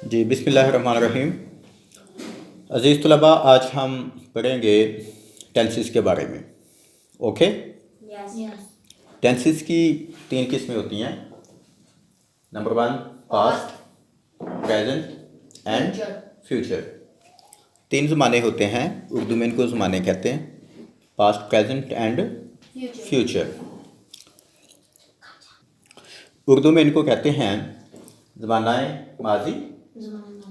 जी बिस्मिल्लाहिर्रहमानिर्रहीम। अज़ीज़ तलबा, आज हम पढ़ेंगे टेंसेस के बारे में। ओके। टेंसेस की 3 किस्में होती हैं। Number 1 past, present and future. 3 ज़माने होते हैं, उर्दू में इनको ज़माने कहते हैं, past, present and future. Urdu में इनको कहते हैं ज़मानाए माजी,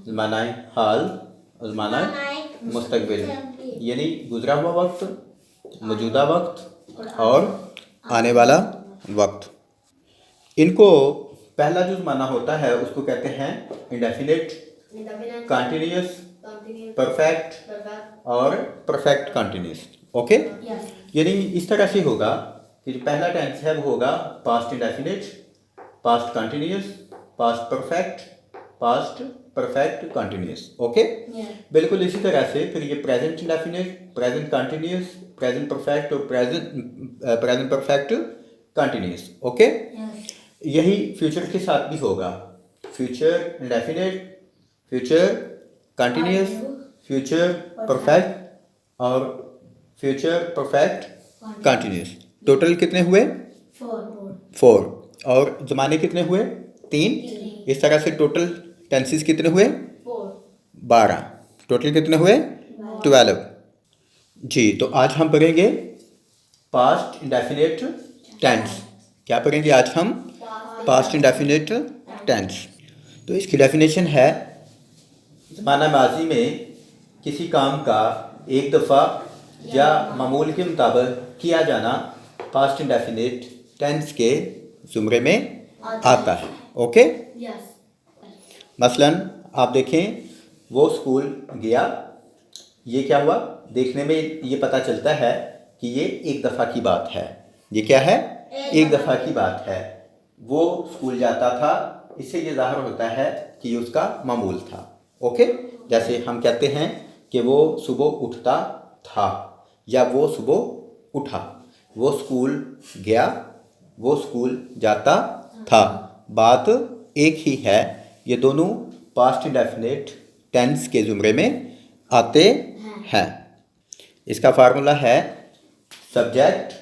ज़मानाए हाल और ज़मानाए मुस्तकबिल, यानी गुज़रा हुआ वक्त, मौजूदा वक्त और आने वाला वक्त। इनको पहला जो ज़माना होता है उसको कहते हैं इंडेफिनिट, कंटिन्यूस, परफेक्ट और परफेक्ट कंटिन्यूस। ओके। यानी इस तरह से होगा कि जो पहला टेंस है वो होगा past indefinite, past continuous, past perfect, past perfect continuous. Okay. बिल्कुल इसी तरह से फिर ये present indefinite, present continuous, present perfect और प्रेजेंट परफेक्ट कंटिन्यूस। ओके। यही फ्यूचर के साथ भी होगा, future indefinite, future continuous, future perfect और फ्यूचर परफेक्ट कंटिन्यूस। टोटल कितने हुए? 4। और ज़माने कितने हुए? 3। इस तरह से टोटल टेंसेस कितने हुए? 12। टोटल कितने हुए? 12। जी, तो आज हम पढ़ेंगे पास्ट इंडेफिनिट टेंस। क्या पढ़ेंगे आज हम? Past indefinite tense. तो इसकी डेफिनेशन है ज़माना माजी में किसी काम का एक दफ़ा या मामूल के मुताबिक किया जाना पास्ट इंडेफिनिट टेंस के ज़ुमरे में आता है। ओके। मसलन आप देखें, वो स्कूल गया, ये क्या हुआ? देखने में ये पता चलता है कि ये एक दफ़ा की बात है। ये क्या है? एक दफ़ा की बात है। वो स्कूल जाता था, इससे ये ज़ाहिर होता है कि ये उसका मामूल था। ओके। जैसे हम कहते हैं कि वो सुबह उठता था या वो सुबह उठा। वो स्कूल गया, वो स्कूल जाता था, बात एक ही है। ये दोनों पास्ट इंडेफिनिट टेंस के ज़ुमरे में आते हैं। इसका फार्मूला है सब्जेक्ट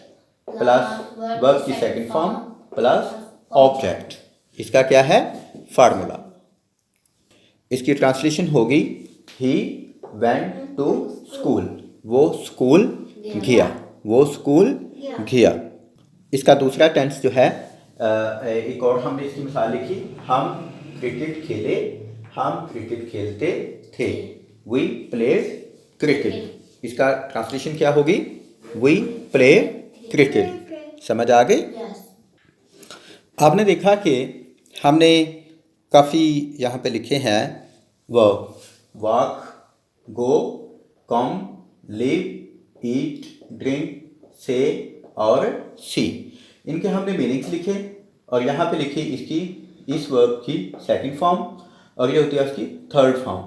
प्लस वर्ब की सेकंड फॉर्म प्लस ऑब्जेक्ट। इसका क्या है फार्मूला? इसकी ट्रांसलेशन होगी ही वेंट टू स्कूल। वो स्कूल गया, वो स्कूल गया। इसका दूसरा टेंस जो है, एक और हमने इसकी मिसाल लिखी, हम क्रिकेट खेले, हम क्रिकेट खेलते थे। We played cricket. इसका ट्रांसलेशन क्या होगी? We play cricket. समझ आ गई? आपने देखा कि हमने काफ़ी यहाँ पे लिखे हैं वर्ब, वॉक, गो, कम, लिव, ईट, ड्रिंक, से और सी। इनके हमने मीनिंग्स लिखे और यहाँ पे लिखी इसकी, इस वर्ब की सेकंड फॉर्म और ये होती है उसकी थर्ड फॉर्म।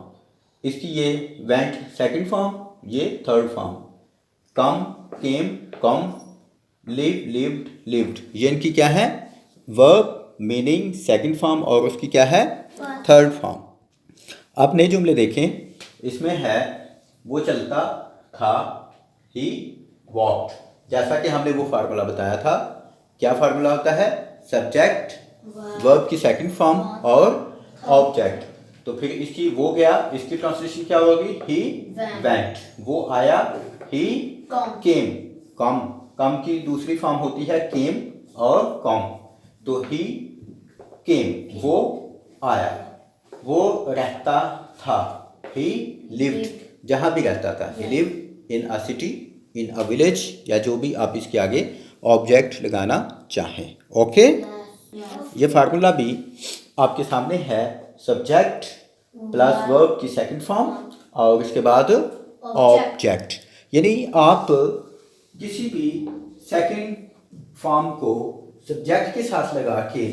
इसकी ये वेंट सेकंड फॉर्म, ये थर्ड फॉर्म। कम, केम, कम, लिव, लिव्ड, लिव्ड। ये इनकी क्या है? वर्ब, मीनिंग, सेकंड फॉर्म और उसकी क्या है? Third form. आप नए जुमले देखें, इसमें है वो चलता था, ही वॉक्ड। जैसा कि हमने वो फार्मूला बताया था। क्या फार्मूला होता है? सब्जेक्ट, वर्ब की सेकंड फॉर्म और ऑब्जेक्ट। तो फिर इसकी वो गया, इसकी ट्रांसलेशन क्या होगी? He went. वो आया, ही केम। कम, कम की दूसरी फॉर्म होती है केम और कम। तो ही केम, वो आया। वो रहता था, ही लिव्ड, जहाँ भी रहता था। ही lived in a city, in a village, या जो भी आप इसके आगे ऑब्जेक्ट लगाना चाहें। ओके। ये फार्मूला भी आपके सामने है, सब्जेक्ट प्लस वर्ब की सेकंड फॉर्म और इसके बाद ऑब्जेक्ट। यानी आप किसी भी सेकंड फॉर्म को सब्जेक्ट के साथ लगा के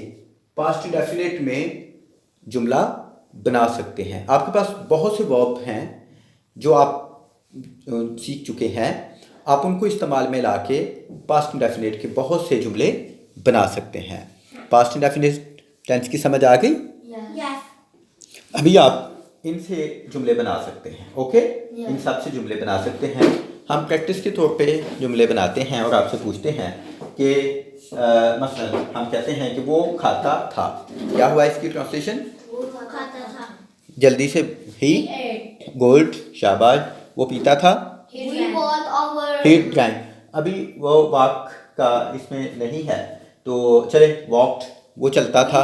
पास्ट इंडेफिनिट में जुमला बना सकते हैं। आपके पास बहुत से वर्ब हैं जो आप सीख चुके हैं, आप उनको इस्तेमाल में ला के पास्ट इंडेफिनिट के बहुत से जुमले बना सकते हैं। पास्ट इंडेफिनिट टेंस की समझ आ गई? अभी आप इनसे जुमले बना सकते हैं। ओके, इन सब से जुमले बना सकते हैं। हम प्रैक्टिस के तौर पे जुमले बनाते हैं और आपसे पूछते हैं कि मसलन हम कहते हैं कि वो खाता था। क्या हुआ इसकी ट्रांसलेशन? वो खाता था। जल्दी से। ही गोल्ड, शाबाश। वो पीता था। He drank. अभी वो वाक का इसमें नहीं है, तो चले वॉक्ड, वो चलता था।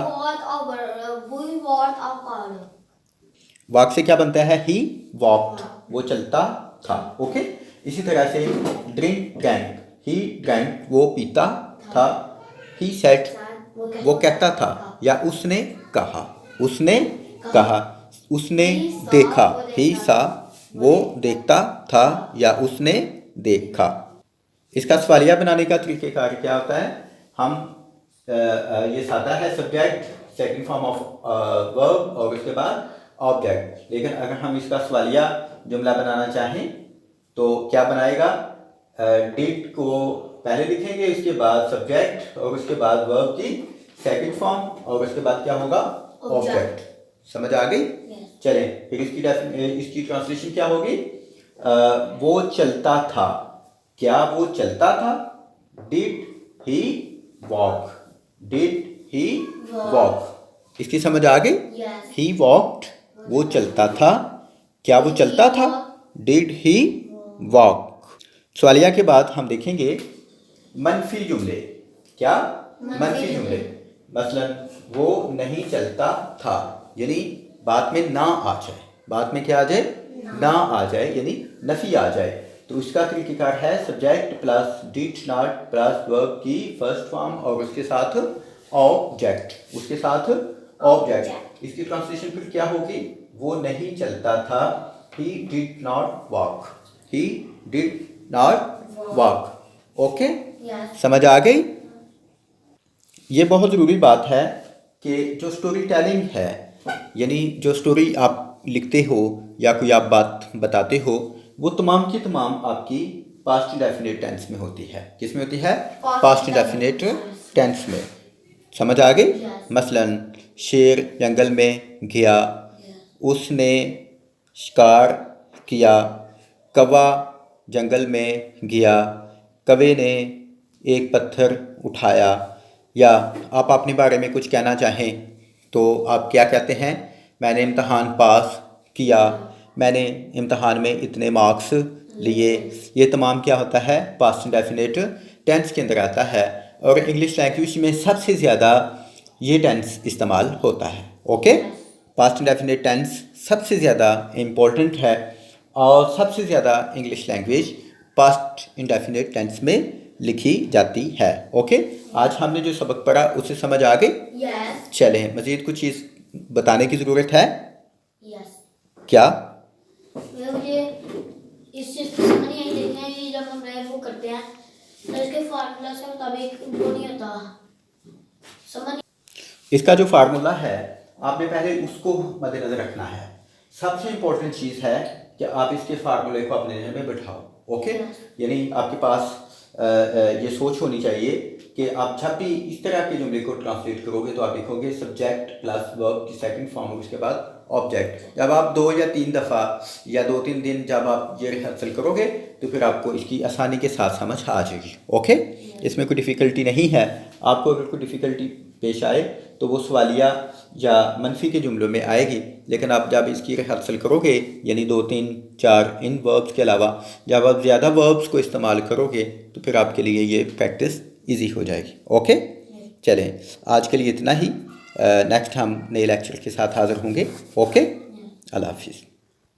वाक से क्या बनता है? ही वॉक्ड, वो चलता था। ओके, इसी तरह से ड्रिंक ड्रैंक, ही ड्रैंक, वो पीता था। ही सेड, वो कहता था या उसने कहा। उसने कहा। उसने देखा, ही सा, वो देखता था या उसने देखा। इसका सवालिया बनाने का तरीक़ेकार क्या होता है? हम ये सादा है subject, second form of verb और उसके बाद ऑब्जेक्ट। लेकिन अगर हम इसका सवालिया जुमला बनाना चाहें तो क्या बनाएगा? डिड को पहले लिखेंगे, उसके बाद सब्जेक्ट और उसके बाद वर्ब की सेकंड फॉर्म और उसके बाद क्या होगा? ऑब्जेक्ट। समझ आ गई? चलें, फिर इसकी ट्रांसलेशन क्या होगी? वो चलता था। क्या वो चलता था? Did he walk. Did he walk. इसकी समझ आ गई? ही वॉक्ड, वो चलता था। क्या वो चलता था? Did he walk. सवालिया के बाद हम देखेंगे मनफी जुमले। क्या? मनफी जुमले। मसलन वो नहीं चलता था, यानी बात में ना आ जाए। बात में क्या आ जाए? ना आ जाए, यानी नफी आ जाए। तो उसका तरीक़ेकार है subject plus did not plus verb की फर्स्ट फॉर्म और उसके साथ ऑब्जेक्ट। उसके साथ ऑब्जेक्ट। इसकी ट्रांसलेशन फिर क्या होगी? वो नहीं चलता था। He did not walk. He did not walk. Okay, समझ आ गई? ये बहुत ज़रूरी बात है कि जो स्टोरी टेलिंग है, यानी जो स्टोरी आप लिखते हो या कोई आप बात बताते हो, वो तमाम की तमाम आपकी पास्ट इंडेफिनिट टेंस में होती है। किस में होती है? पास्ट इंडेफिनिट टेंस में। समझ आ गई? मसलन शेर जंगल में गया, उसने शिकार किया। कौवा जंगल में गया, कौवे ने एक पत्थर उठाया। या आप अपने बारे में कुछ कहना चाहें तो आप क्या कहते हैं? मैंने इम्तहान पास किया, मैंने इम्तहान में इतने मार्क्स लिए। ये तमाम क्या होता है? पास्ट इंडेफिनिट टेंस के अंदर आता है। और इंग्लिश लैंग्वेज में सबसे ज़्यादा ये टेंस इस्तेमाल होता है। ओके, पास्ट इंडेफिनिट टेंस सबसे ज़्यादा इम्पोर्टेंट है और सबसे ज़्यादा English language past indefinite tense में लिखी जाती है। ओके, आज हमने जो सबक पढ़ा उससे समझ आ गई? चलें, मज़ीद कुछ चीज़ बताने की ज़रूरत है? क्या? मुझे इस चीज़ की समझ नहीं आई, देखते हैं कि जब हम वो करते हैं तो इसके फार्मूला से मुताबिक वो नहीं होता समझ। इसका जो फार्मूला है आपने पहले उसको मद्देनज़र रखना है। सबसे इम्पोर्टेंट चीज़ है कि आप इसके फार्मूले को अपने जहन में बिठाओ। ओके, यानी आपके पास ये सोच होनी चाहिए कि आप जब भी इस तरह के जुमले को ट्रांसलेट करोगे तो आप लिखोगे सब्जेक्ट प्लस वर्ब की सेकंड फॉर्म उसके बाद ऑब्जेक्ट। जब आप 2 या 3 दफ़ा या 2-3 दिन जब आप ये रिहर्सल करोगे तो फिर आपको इसकी आसानी के साथ समझ आ जाएगी। ओके, इसमें कोई डिफ़िकल्टी नहीं है। आपको अगर कोई डिफ़िकल्टी पेश आए तो वो सवालिया या मनफी के जुमलों में आएगी, लेकिन आप जब इसकी रिहर्सल करोगे यानी 2-3-4 इन वर्ब्स के अलावा जब आप ज़्यादा वर्ब्स को इस्तेमाल करोगे तो फिर आपके लिए ये प्रैक्टिस ईजी हो जाएगी। ओके, चलें, आज के लिए इतना ही। नेक्स्ट हम नए लेक्चर के साथ हाज़िर होंगे। ओके, अल्लाह हाफिज़।